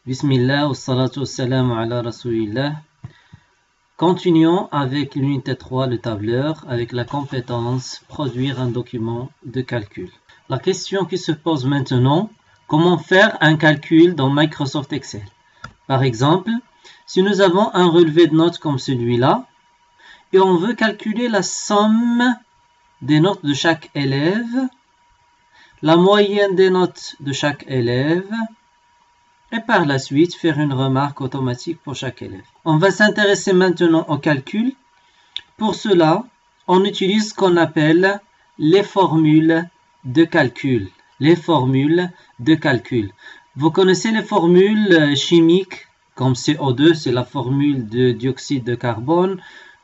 Bismillah, wassalatu wassalamu ala rasulillah. Continuons avec l'unité 3, le tableur, avec la compétence produire un document de calcul. La question qui se pose maintenant, comment faire un calcul dans Microsoft Excel? Par exemple, si nous avons un relevé de notes comme celui-là, et on veut calculer la somme des notes de chaque élève, la moyenne des notes de chaque élève, et par la suite faire une remarque automatique pour chaque élève. On va s'intéresser maintenant au calcul. Pour cela, on utilise ce qu'on appelle les formules de calcul. Les formules de calcul. Vous connaissez les formules chimiques, comme CO2, c'est la formule de dioxyde de carbone,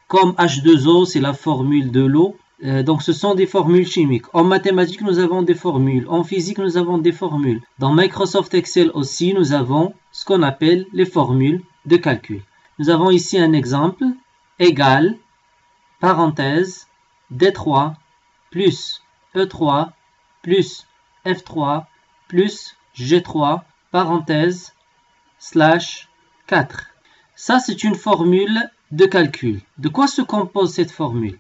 comme H2O, c'est la formule de l'eau. Donc ce sont des formules chimiques. En mathématiques, nous avons des formules. En physique, nous avons des formules. Dans Microsoft Excel aussi, nous avons ce qu'on appelle les formules de calcul. Nous avons ici un exemple. Égal, parenthèse, D3 plus E3 plus F3 plus G3, parenthèse, slash 4. Ça, c'est une formule de calcul. De quoi se compose cette formule?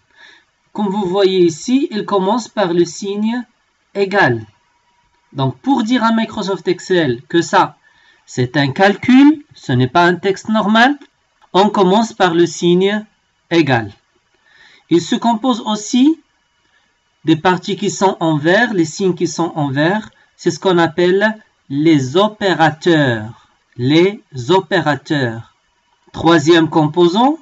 Comme vous voyez ici, il commence par le signe égal. Donc, pour dire à Microsoft Excel que ça, c'est un calcul, ce n'est pas un texte normal, on commence par le signe égal. Il se compose aussi des parties qui sont en vert, les signes qui sont en vert, c'est ce qu'on appelle les opérateurs. Les opérateurs. Troisième composant,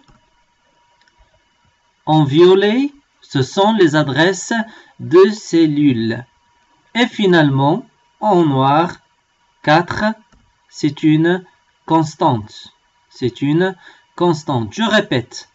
en violet, ce sont les adresses de cellules. Et finalement, en noir, 4, c'est une constante. C'est une constante. Je répète.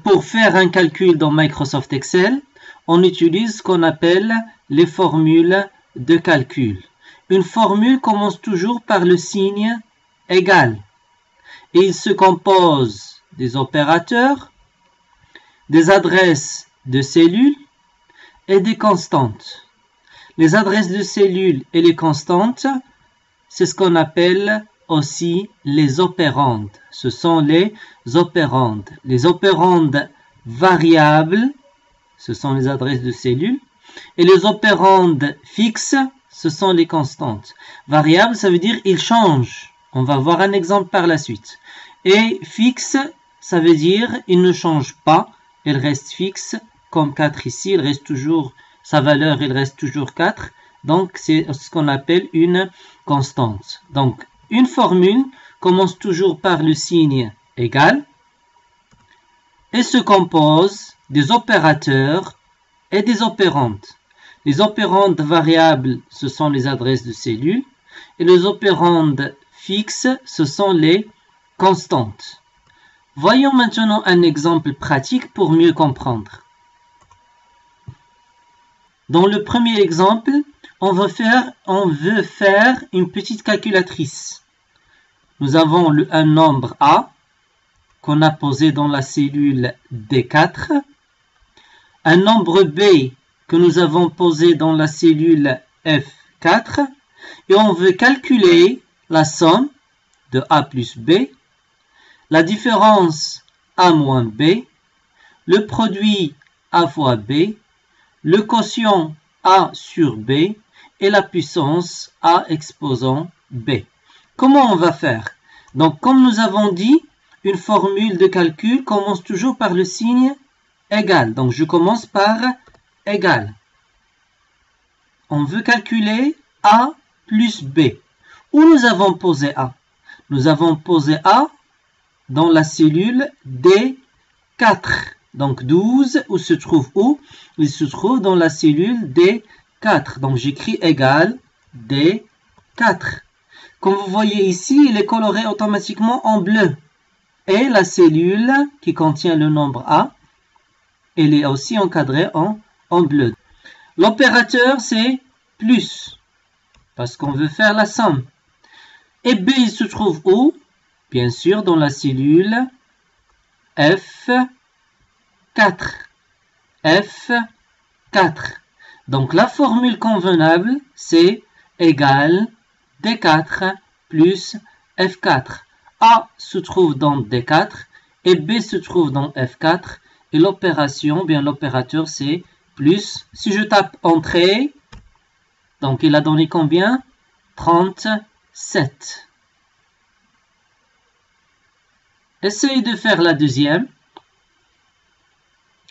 Pour faire un calcul dans Microsoft Excel, on utilise ce qu'on appelle les formules de calcul. Une formule commence toujours par le signe égal. Et il se compose des opérateurs, des adresses de cellules et des constantes. Les adresses de cellules et les constantes, c'est ce qu'on appelle aussi les opérandes. Ce sont les opérandes. Les opérandes variables, ce sont les adresses de cellules. Et les opérandes fixes, ce sont les constantes. Variable, ça veut dire ils changent. On va voir un exemple par la suite. Et fixe, ça veut dire il ne change pas. Il reste fixe, comme 4 ici. Il reste toujours, sa valeur, il reste toujours 4. Donc, c'est ce qu'on appelle une constante. Donc, une formule commence toujours par le signe égal et se compose des opérateurs et des opérandes. Les opérandes variables, ce sont les adresses de cellules. Et les opérandes fixes, ce sont les constantes. Voyons maintenant un exemple pratique pour mieux comprendre. Dans le premier exemple, on veut faire une petite calculatrice. Nous avons un nombre A qu'on a posé dans la cellule D4, un nombre B que nous avons posé dans la cellule F4 et on veut calculer la somme de A plus B, la différence A moins B, le produit A fois B, le quotient A sur B et la puissance A exposant B. Comment on va faire? Donc, comme nous avons dit, une formule de calcul commence toujours par le signe égal. Donc, je commence par égal. On veut calculer A plus B. Où nous avons posé A? Nous avons posé A dans la cellule D4. Donc 12, où se trouve où? Il se trouve dans la cellule D4. Donc j'écris égal D4. Comme vous voyez ici, il est coloré automatiquement en bleu. Et la cellule qui contient le nombre A, elle est aussi encadrée en bleu. L'opérateur, c'est plus, parce qu'on veut faire la somme. Et B, il se trouve où? Bien sûr, dans la cellule F4. F4. Donc la formule convenable, c'est égal D4 plus F4. A se trouve dans D4 et B se trouve dans F4. Et l'opération, bien l'opérateur, c'est plus. Si je tape entrée, donc il a donné combien? 37. Essayez de faire la deuxième.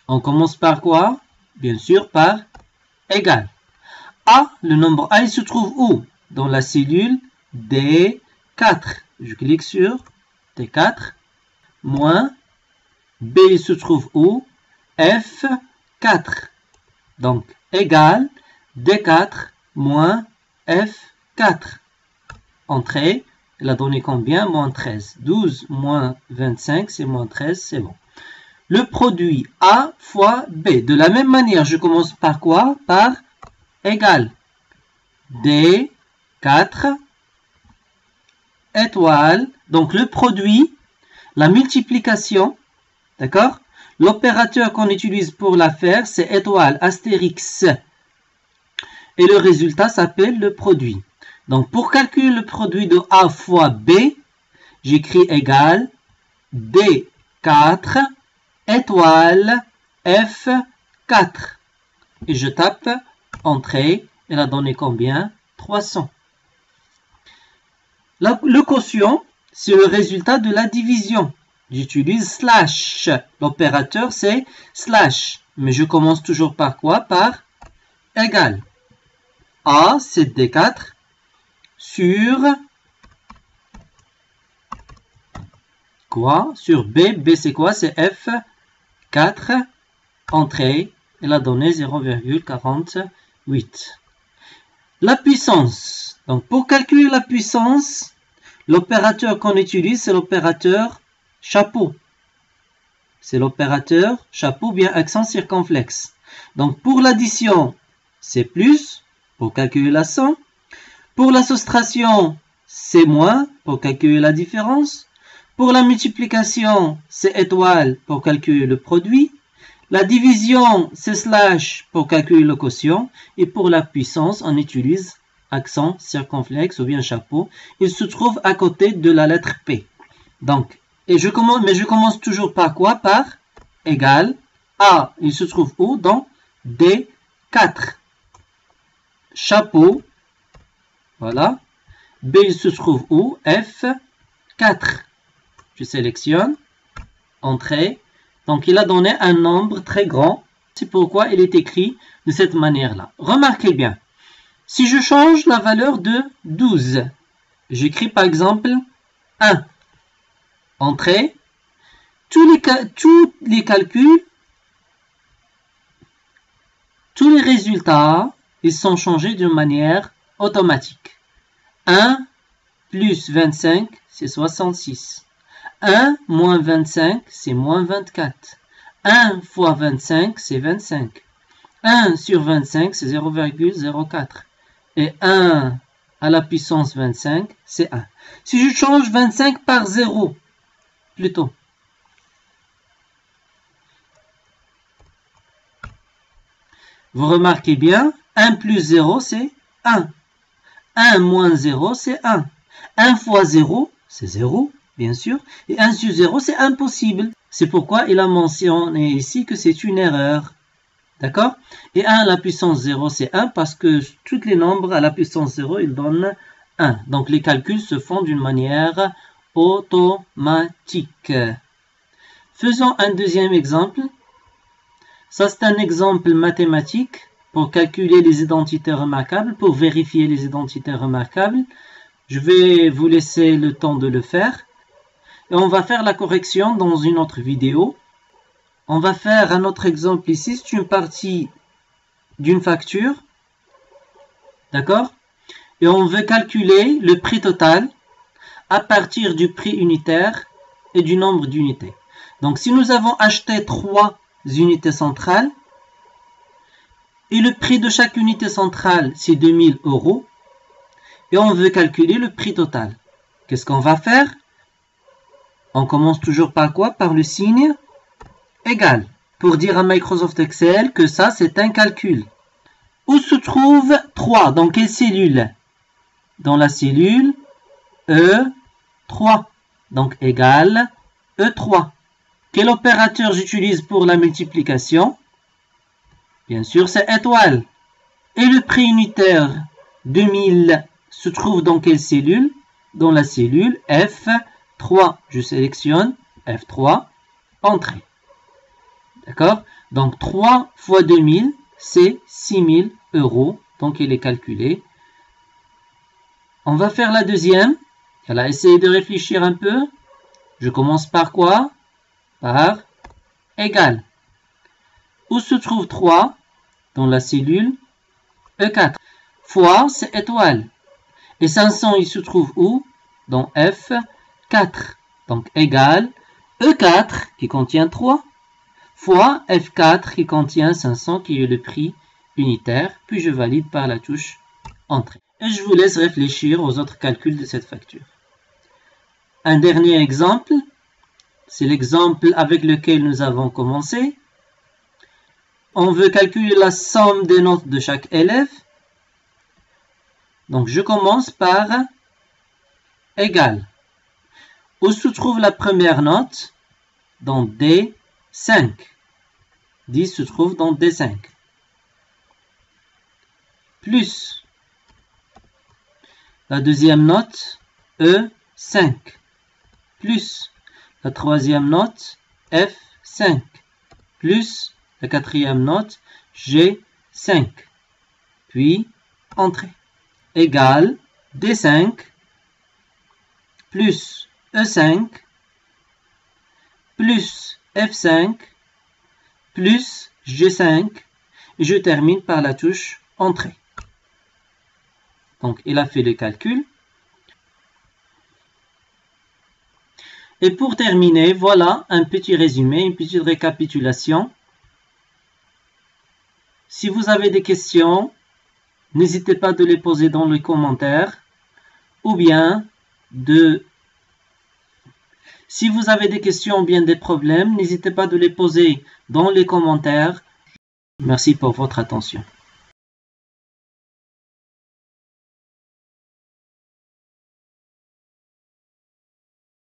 On commence par quoi? Bien sûr, par égal. A, le nombre A, il se trouve où? Dans la cellule D4. Je clique sur D4. Moins B, il se trouve où? F4. Donc, égal D4 moins F4. Entrée, il a donné combien? Moins 13. 12 moins 25, c'est moins 13, c'est bon. Le produit A fois B. De la même manière, je commence par quoi? Par égal. D4 étoile. Donc, le produit, la multiplication, d'accord? L'opérateur qu'on utilise pour la faire, c'est étoile astérix. Et le résultat s'appelle le produit. Donc, pour calculer le produit de A fois B, j'écris égal D4 étoile F4. Et je tape entrée. Elle a donné combien? 300. Le quotient, c'est le résultat de la division. J'utilise slash. L'opérateur, c'est slash. Mais je commence toujours par quoi? Par égal. A, c'est D4 sur quoi? Sur B. B, c'est quoi? C'est F4. Entrée. Elle a donné 0,48. La puissance. Donc, pour calculer la puissance, l'opérateur qu'on utilise, c'est l'opérateur chapeau. C'est l'opérateur chapeau bien accent circonflexe. Donc, pour l'addition, c'est plus pour calculer la somme. Pour la soustraction, c'est moins pour calculer la différence. Pour la multiplication, c'est étoile pour calculer le produit. La division, c'est slash pour calculer le quotient. Et pour la puissance, on utilise accent circonflexe ou bien chapeau. Il se trouve à côté de la lettre P. Donc, je commence toujours par quoi? Par égal. A, il se trouve où? Dans D4. Chapeau. Voilà. B, il se trouve où? F4. Je sélectionne. Entrée. Donc, il a donné un nombre très grand. C'est pourquoi il est écrit de cette manière-là. Remarquez bien. Si je change la valeur de 12, j'écris par exemple 1. Entrée. Tous les calculs, tous les résultats, ils sont changés de manière automatique. 1 plus 25, c'est 66. 1 moins 25, c'est moins 24. 1 fois 25, c'est 25. 1 sur 25, c'est 0,04. Et 1 à la puissance 25, c'est 1. Si je change 25 par 0, plutôt. Vous remarquez bien, 1 plus 0, c'est 1. 1 moins 0, c'est 1. 1 fois 0, c'est 0, bien sûr. Et 1 sur 0, c'est impossible. C'est pourquoi il a mentionné ici que c'est une erreur. D'accord? Et 1 à la puissance 0, c'est 1 parce que tous les nombres à la puissance 0, ils donnent 1. Donc les calculs se font d'une manière automatique. Faisons un deuxième exemple. Ça, c'est un exemple mathématique pour calculer les identités remarquables, pour vérifier les identités remarquables. Je vais vous laisser le temps de le faire. Et on va faire la correction dans une autre vidéo. On va faire un autre exemple ici. C'est une partie d'une facture. D'accord? Et on veut calculer le prix total à partir du prix unitaire et du nombre d'unités. Donc, si nous avons acheté 3 unités centrales et le prix de chaque unité centrale, c'est 2000 €, et on veut calculer le prix total. Qu'est-ce qu'on va faire? On commence toujours par quoi? Par le signe égal. Pour dire à Microsoft Excel que ça, c'est un calcul. Où se trouve 3? Dans quelle cellule? Dans la cellule E3. Donc égale E3. Quel opérateur j'utilise pour la multiplication? Bien sûr, c'est étoile. Et le prix unitaire 2000 se trouve dans quelle cellule? Dans la cellule F3. Je sélectionne F3, entrée. D'accord? Donc 3 fois 2000, c'est 6000 euros. Donc il est calculé. On va faire la deuxième. Alors, essayez de réfléchir un peu. Je commence par quoi? Par égal. Où se trouve 3? Dans la cellule E4. Fois, c'est étoile. Et 500, il se trouve où? Dans F4. Donc, égal E4 qui contient 3 fois F4 qui contient 500 qui est le prix unitaire. Puis je valide par la touche Entrée. Et je vous laisse réfléchir aux autres calculs de cette facture. Un dernier exemple, c'est l'exemple avec lequel nous avons commencé. On veut calculer la somme des notes de chaque élève. Donc je commence par égal. Où se trouve la première note? Dans D5. 10 se trouve dans D5. Plus la deuxième note E5. Plus la troisième note F5. Plus la quatrième note G5. Puis entrée. Égale D5 plus E5 plus F5 plus G5 et je termine par la touche Entrée. Donc, il a fait le calcul. Et pour terminer, voilà un petit résumé, une petite récapitulation. Si vous avez des questions, n'hésitez pas de les poser dans les commentaires ou bien si vous avez des questions ou bien des problèmes, n'hésitez pas de les poser dans les commentaires. Merci pour votre attention.